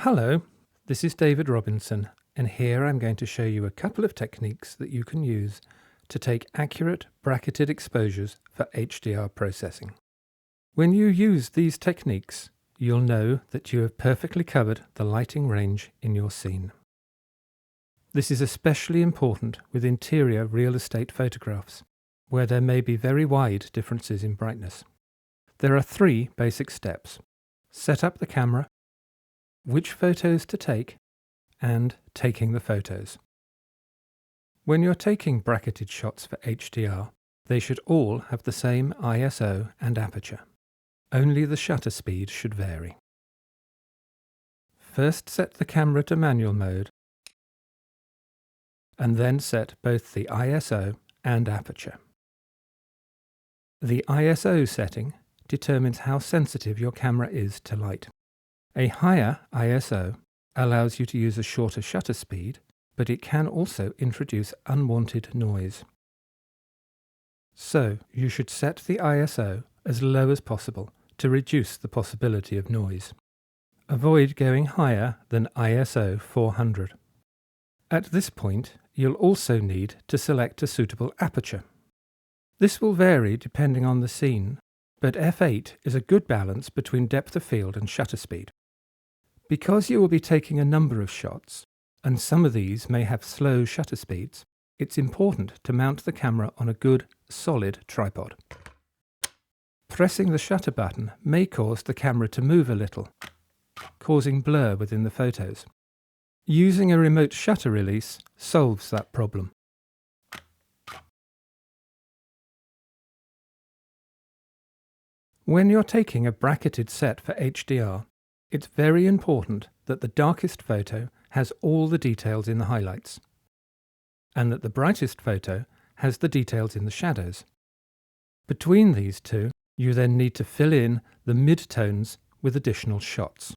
Hello, this is David Robinson, and here I'm going to show you a couple of techniques that you can use to take accurate bracketed exposures for HDR processing. When you use these techniques, you'll know that you have perfectly covered the lighting range in your scene. This is especially important with interior real estate photographs, where there may be very wide differences in brightness. There are three basic steps: set up the camera, which photos to take, and taking the photos. When you're taking bracketed shots for HDR, they should all have the same ISO and aperture. Only the shutter speed should vary. First set the camera to manual mode, and then set both the ISO and aperture. The ISO setting determines how sensitive your camera is to light. A higher ISO allows you to use a shorter shutter speed, but it can also introduce unwanted noise. So you should set the ISO as low as possible to reduce the possibility of noise. Avoid going higher than ISO 400. At this point, you'll also need to select a suitable aperture. This will vary depending on the scene, but f8 is a good balance between depth of field and shutter speed. Because you will be taking a number of shots, and some of these may have slow shutter speeds, it's important to mount the camera on a good, solid tripod. Pressing the shutter button may cause the camera to move a little, causing blur within the photos. Using a remote shutter release solves that problem. When you're taking a bracketed set for HDR, it's very important that the darkest photo has all the details in the highlights, and that the brightest photo has the details in the shadows. Between these two, you then need to fill in the mid-tones with additional shots.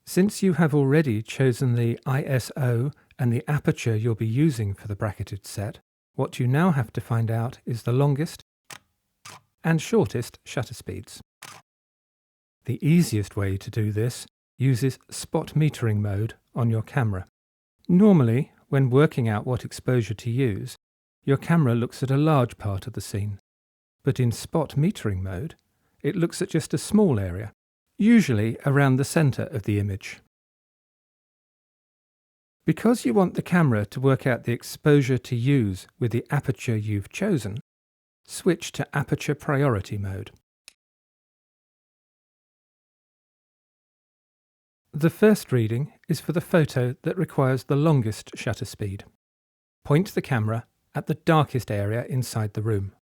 Since you have already chosen the ISO and the aperture you'll be using for the bracketed set, what you now have to find out is the longest and shortest shutter speeds. The easiest way to do this uses spot metering mode on your camera. Normally, when working out what exposure to use, your camera looks at a large part of the scene, but in spot metering mode, it looks at just a small area, usually around the center of the image. Because you want the camera to work out the exposure to use with the aperture you've chosen, switch to aperture priority mode. The first reading is for the photo that requires the longest shutter speed. Point the camera at the darkest area inside the room.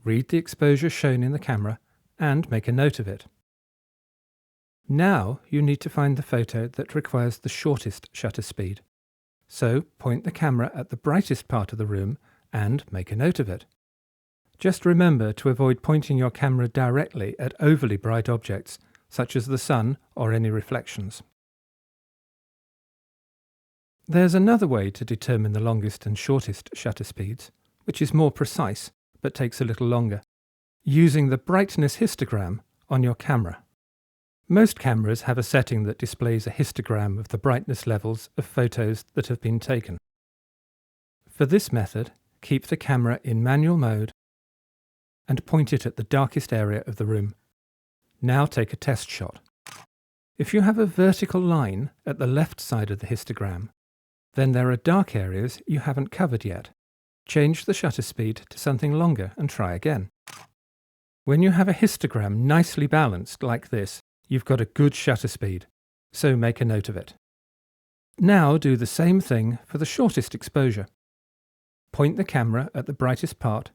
Read the exposure shown in the camera and make a note of it. Now you need to find the photo that requires the shortest shutter speed. So point the camera at the brightest part of the room and make a note of it. Just remember to avoid pointing your camera directly at overly bright objects, such as the sun or any reflections. There's another way to determine the longest and shortest shutter speeds, which is more precise but takes a little longer, using the brightness histogram on your camera. Most cameras have a setting that displays a histogram of the brightness levels of photos that have been taken. For this method, keep the camera in manual mode and point it at the darkest area of the room. Now take a test shot. If you have a vertical line at the left side of the histogram, then there are dark areas you haven't covered yet. Change the shutter speed to something longer and try again. When you have a histogram nicely balanced like this, you've got a good shutter speed, so make a note of it. Now do the same thing for the shortest exposure. Point the camera at the brightest part,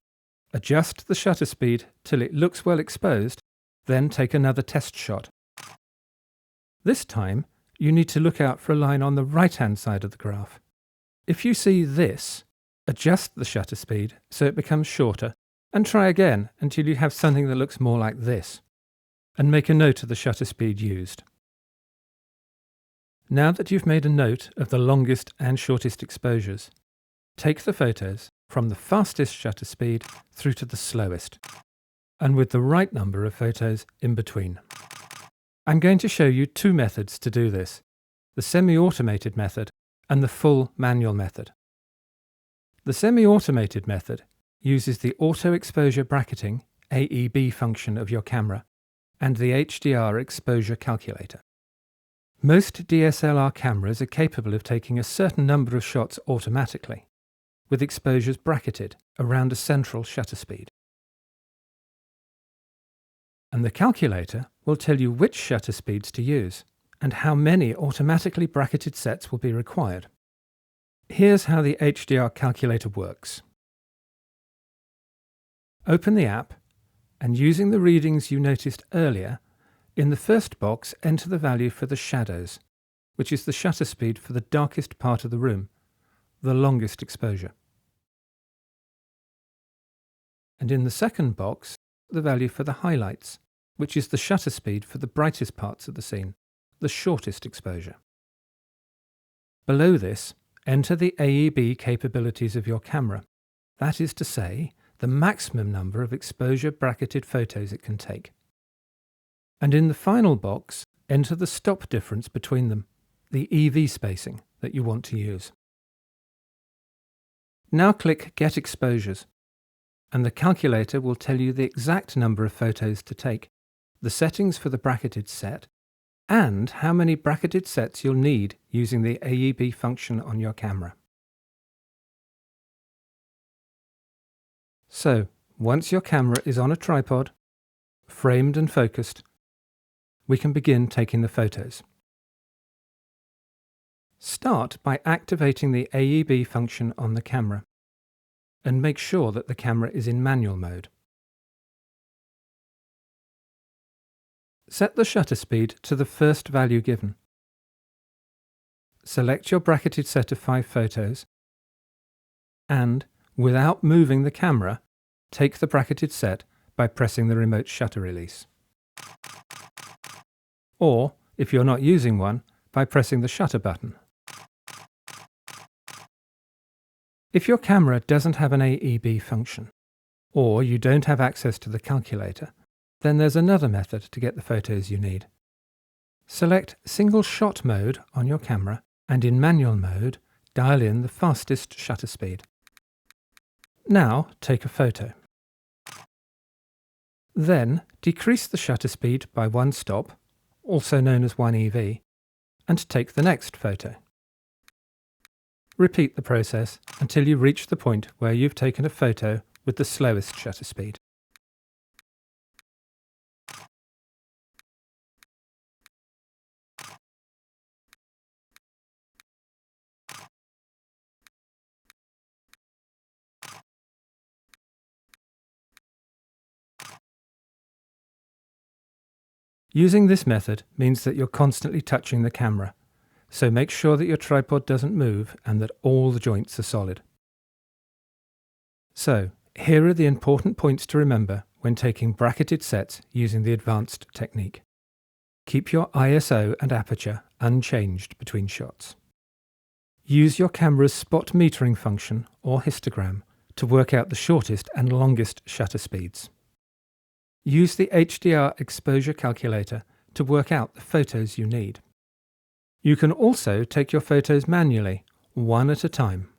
adjust the shutter speed till it looks well exposed, then take another test shot. This time, you need to look out for a line on the right-hand side of the graph. If you see this, adjust the shutter speed so it becomes shorter, and try again until you have something that looks more like this, and make a note of the shutter speed used. Now that you've made a note of the longest and shortest exposures, take the photos from the fastest shutter speed through to the slowest, and with the right number of photos in between. I'm going to show you two methods to do this, the semi-automated method and the full manual method. The semi-automated method uses the auto exposure bracketing AEB function of your camera and the HDR exposure calculator. Most DSLR cameras are capable of taking a certain number of shots automatically, with exposures bracketed around a central shutter speed. And the calculator will tell you which shutter speeds to use and how many automatically bracketed sets will be required. Here's how the HDR calculator works. Open the app and, using the readings you noticed earlier, in the first box enter the value for the shadows, which is the shutter speed for the darkest part of the room, the longest exposure. And in the second box, the value for the highlights, which is the shutter speed for the brightest parts of the scene, the shortest exposure. Below this, enter the AEB capabilities of your camera, that is to say, the maximum number of exposure bracketed photos it can take. And in the final box, enter the stop difference between them, the EV spacing that you want to use. Now click Get Exposures, and the calculator will tell you the exact number of photos to take, the settings for the bracketed set, and how many bracketed sets you'll need using the AEB function on your camera. So, once your camera is on a tripod, framed and focused, we can begin taking the photos. Start by activating the AEB function on the camera, and make sure that the camera is in manual mode. Set the shutter speed to the first value given. Select your bracketed set of 5 photos, and, without moving the camera, take the bracketed set by pressing the remote shutter release. Or, if you're not using one, by pressing the shutter button. If your camera doesn't have an AEB function, or you don't have access to the calculator, then there's another method to get the photos you need. Select Single Shot mode on your camera, and in manual mode, dial in the fastest shutter speed. Now take a photo. Then decrease the shutter speed by 1 stop, also known as 1 EV, and take the next photo. Repeat the process until you reach the point where you've taken a photo with the slowest shutter speed. Using this method means that you're constantly touching the camera, so make sure that your tripod doesn't move and that all the joints are solid. So, here are the important points to remember when taking bracketed sets using the advanced technique. Keep your ISO and aperture unchanged between shots. Use your camera's spot metering function or histogram to work out the shortest and longest shutter speeds. Use the HDR exposure calculator to work out the photos you need. You can also take your photos manually, one at a time.